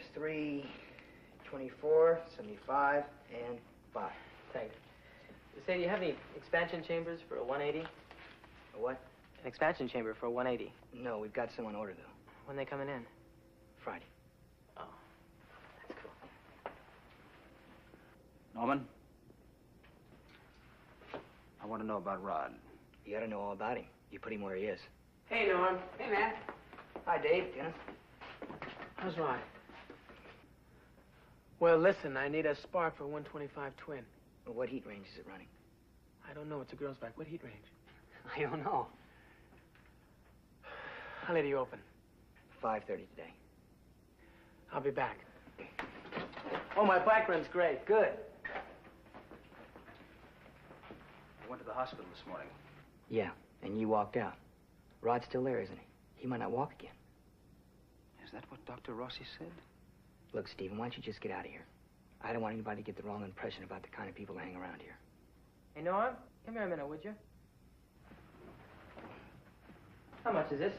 There's 3, 24, 75, and 5. Thanks. Say, do you have any expansion chambers for a 180? A what? An expansion chamber for a 180. No, we've got some on order, though. When they coming in? Friday. Oh, that's cool. Norman? I want to know about Rod. You ought to know all about him. You put him where he is. Hey, Norm. Hey, Matt. Hi, Dave. Dennis. How's Rod? Well, listen, I need a spark for a 125 twin. Well, what heat range is it running? I don't know. It's a girl's bike. What heat range? I don't know. How late are you open? 5:30 today. I'll be back. Oh, my bike run's great. Good. I went to the hospital this morning. Yeah, and you walked out. Rod's still there, isn't he? He might not walk again. Is that what Dr. Rossi said? Look, Stephen, why don't you just get out of here? I don't want anybody to get the wrong impression about the kind of people that hang around here. Hey, Norm, come here a minute, would you? How much is this?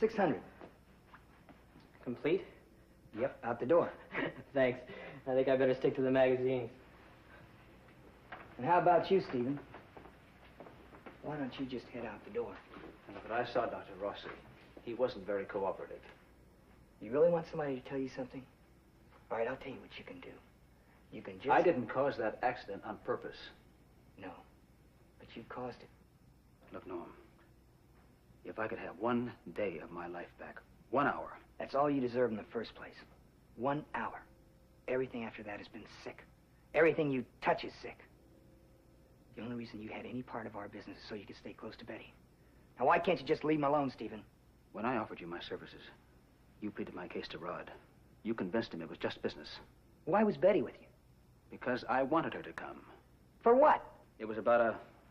600. Complete? Yep, out the door. Thanks. I think I better stick to the magazines. And how about you, Stephen? Why don't you just head out the door? But I saw Dr. Rossi. He wasn't very cooperative. You really want somebody to tell you something? All right, I'll tell you what you can do. You can just... I didn't cause that accident on purpose. No, but you caused it. Look, Norm, if I could have 1 day of my life back, 1 hour. That's all you deserve in the first place. 1 hour. Everything after that has been sick. Everything you touch is sick. The only reason you had any part of our business is so you could stay close to Betty. Now, why can't you just leave him alone, Stephen? When I offered you my services, you pleaded my case to Rod. You convinced him it was just business. Why was Betty with you? Because I wanted her to come. For what? It was about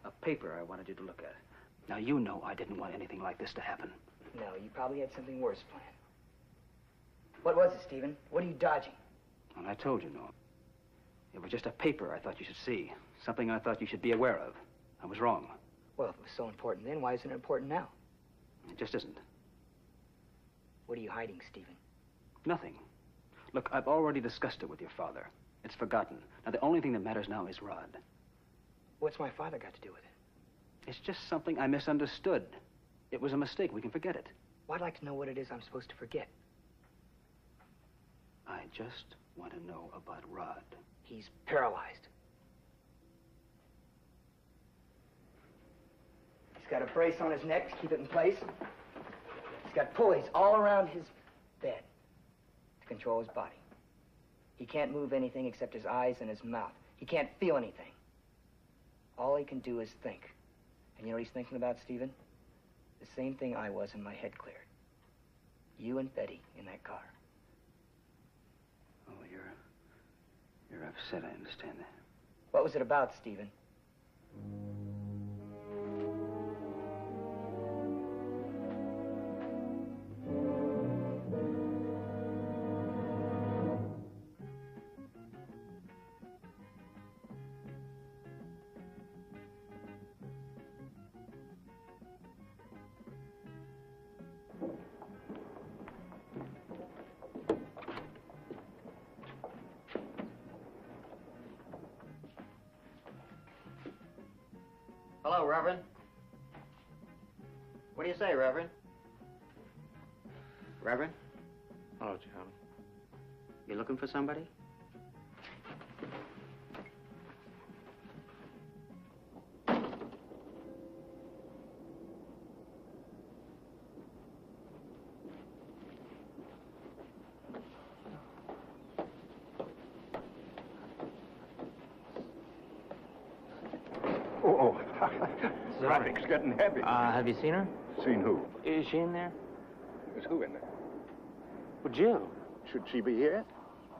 a paper I wanted you to look at. Now, you know I didn't want anything like this to happen. No, you probably had something worse planned. What was it, Stephen? What are you dodging? And I told you, Norm. It was just a paper I thought you should see. Something I thought you should be aware of. I was wrong. Well, if it was so important then, why isn't it important now? It just isn't. What are you hiding, Stephen? Nothing. Look, I've already discussed it with your father. It's forgotten. Now, the only thing that matters now is Rod. What's my father got to do with it? It's just something I misunderstood. It was a mistake. We can forget it. Well, I'd like to know what it is I'm supposed to forget. I just want to know about Rod. He's paralyzed. He's got a brace on his neck to keep it in place. He's got pulleys all around his bed to control his body. He can't move anything except his eyes and his mouth. He can't feel anything. All he can do is think. And you know what he's thinking about, Stephen? The same thing I was when my head cleared. You and Betty in that car. Oh, you're upset, I understand that. What was it about, Stephen? Hello, Reverend. What do you say, Reverend? Reverend? Hello, Charlie. You looking for somebody? Oh, Rodney's getting heavy. Have you seen her? Seen who? Is she in there? There's who in there? Well, Jill. Should she be here?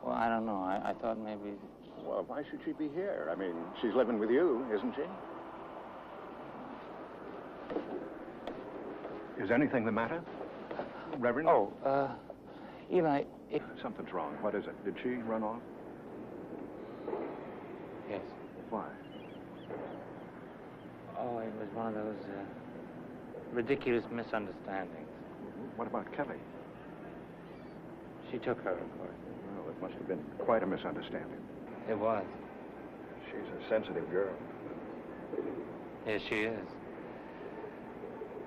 Well, I don't know. I thought maybe... Well, why should she be here? I mean, she's living with you, isn't she? Is anything the matter, Reverend? Oh, Eli, Something's wrong. What is it? Did she run off? Yes. Why? Oh, it was one of those ridiculous misunderstandings. What about Kelly? She's living with you, isn't she? Yes. Why? Yes. Something's wrong. What is it? Did she run off? Oh, it was one of those ridiculous misunderstandings. She took her, of course. Well, it must have been quite a misunderstanding. It was. She's a sensitive girl. Yes, she is.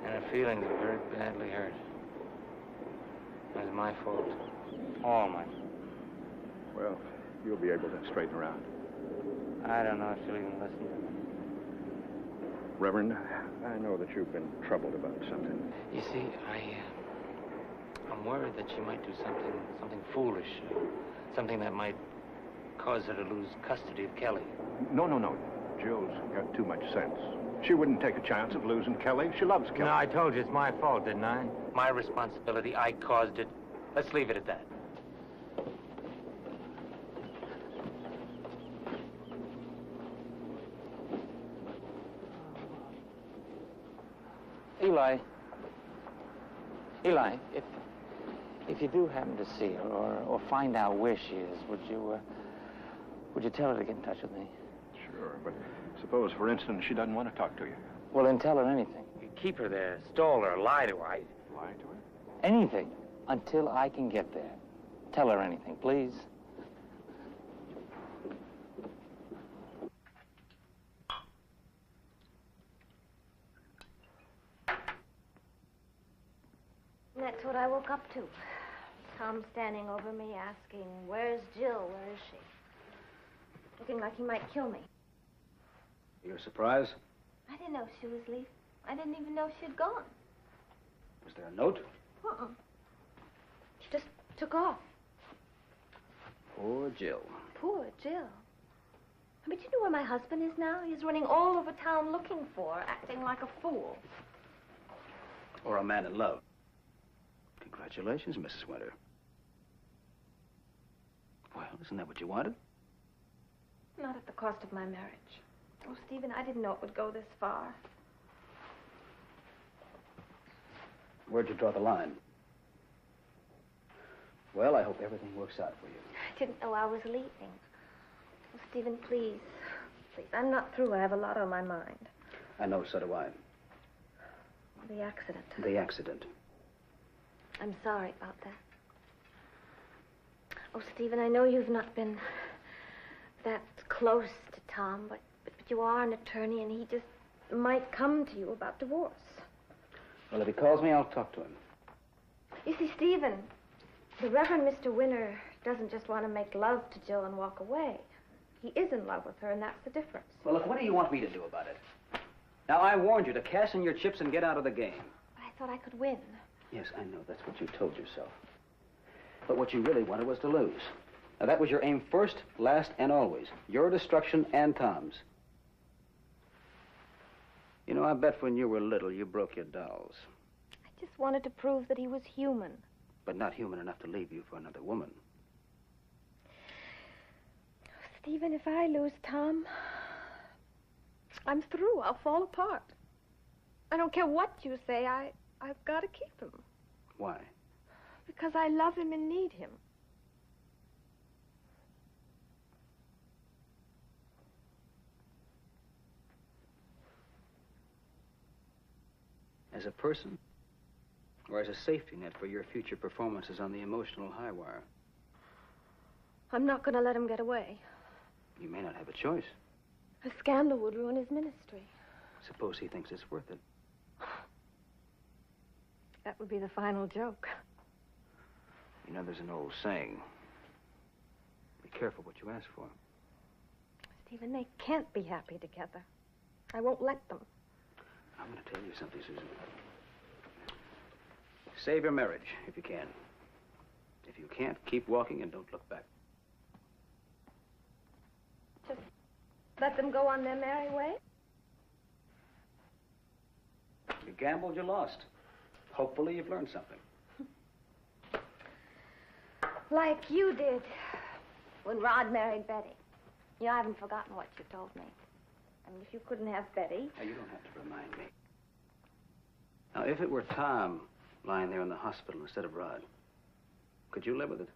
And her feelings are very badly hurt. It was my fault. All my fault. Well, you'll be able to straighten her out. I don't know if she'll even listen to me. Reverend, I know that you've been troubled about something. You see, I'm worried that she might do something foolish. Something that might cause her to lose custody of Kelly. No. Jill's got too much sense. She wouldn't take a chance of losing Kelly. She loves Kelly. No, I told you it's my fault, didn't I? My responsibility. I caused it. Let's leave it at that. Eli, if you do happen to see her or find out where she is, would you tell her to get in touch with me? Sure, but suppose, for instance, she doesn't want to talk to you. Well, then tell her anything. You keep her there, stall her, lie to her. Lie to her? Anything until I can get there. Tell her anything, please. That's what I woke up to. Tom standing over me asking, where's Jill? Where is she? Looking like he might kill me. You're surprised? I didn't know she was leaving. I didn't even know she'd gone. Was there a note? Uh-uh. She just took off. Poor Jill. Poor Jill. But you know where my husband is now? He's running all over town looking for her, acting like a fool. Or a man in love. Congratulations, Mrs. Winter. Well, isn't that what you wanted? Not at the cost of my marriage. Oh, Stephen, I didn't know it would go this far. Where'd you draw the line? Well, I hope everything works out for you. I didn't know I was leaving. Oh, Stephen, please. Please, I'm not through. I have a lot on my mind. I know, so do I. The accident. The accident. I'm sorry about that. Oh, Stephen, I know you've not been that close to Tom, but you are an attorney, and he just might come to you about divorce. Well, if he calls me, I'll talk to him. You see, Stephen, the Reverend Mr. Winter doesn't just want to make love to Jill and walk away. He is in love with her, and that's the difference. Well, look, what do you want me to do about it? Now, I warned you to cash in your chips and get out of the game. But I thought I could win. Yes, I know. That's what you told yourself. But what you really wanted was to lose. Now, that was your aim first, last, and always. Your destruction and Tom's. You know, I bet when you were little, you broke your dolls. I just wanted to prove that he was human. But not human enough to leave you for another woman. Stephen, if I lose Tom, I'm through. I'll fall apart. I don't care what you say. I've got to keep him. Why? Because I love him and need him. As a person? Or as a safety net for your future performances on the emotional high wire? I'm not going to let him get away. You may not have a choice. A scandal would ruin his ministry. Suppose he thinks it's worth it. That would be the final joke. You know, there's an old saying. Be careful what you ask for. Stephen, they can't be happy together. I won't let them. I'm going to tell you something, Susan. Save your marriage, if you can. If you can't, keep walking and don't look back. Just let them go on their merry way? You gambled, you lost. Hopefully you've learned something. Like you did when Rod married Betty. You know, I haven't forgotten what you told me. I mean, if you couldn't have Betty... Now, you don't have to remind me. Now, if it were Tom lying there in the hospital instead of Rod, could you live with it?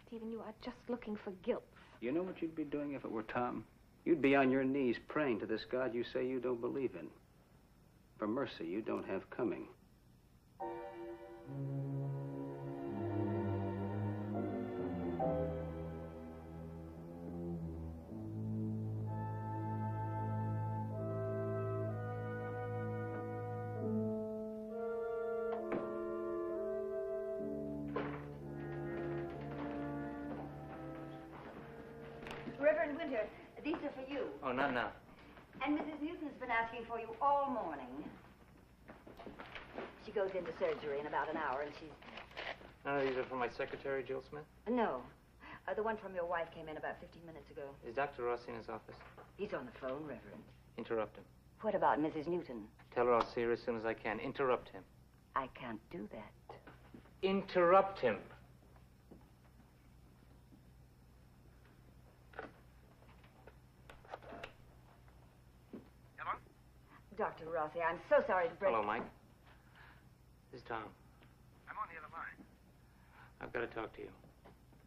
Stephen, you are just looking for guilt. You know what you'd be doing if it were Tom? You'd be on your knees praying to this God you say you don't believe in. For mercy you don't have coming. Reverend Winter, these are for you. Oh, not now. And Mrs. Newton's been asking for you all morning. She goes into surgery in about an hour, and she's... None of these are for my secretary, Jill Smith? No. The one from your wife came in about 15 minutes ago. Is Dr. Rossi in his office? He's on the phone, Reverend. Interrupt him. What about Mrs. Newton? Tell her I'll see her as soon as I can. Interrupt him. I can't do that. Interrupt him. Hello? Dr. Rossi, I'm so sorry to break... Hello, Mike. This is Tom. I'm on the other line. I've got to talk to you.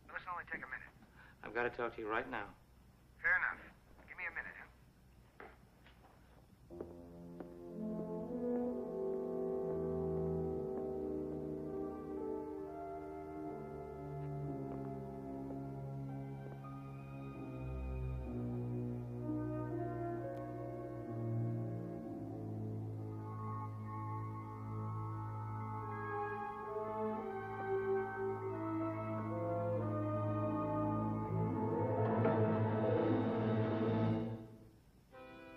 This will only take a minute. I've got to talk to you right now. Fair enough. Give me a minute, huh?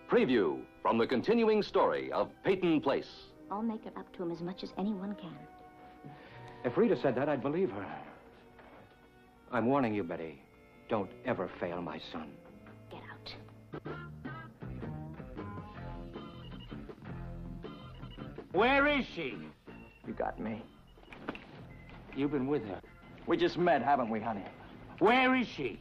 Preview from the continuing story of Peyton Place. I'll make it up to him as much as anyone can. If Rita said that, I'd believe her. I'm warning you, Betty. Don't ever fail my son. Get out. Where is she? You got me. You've been with her. We just met, haven't we, honey? Where is she?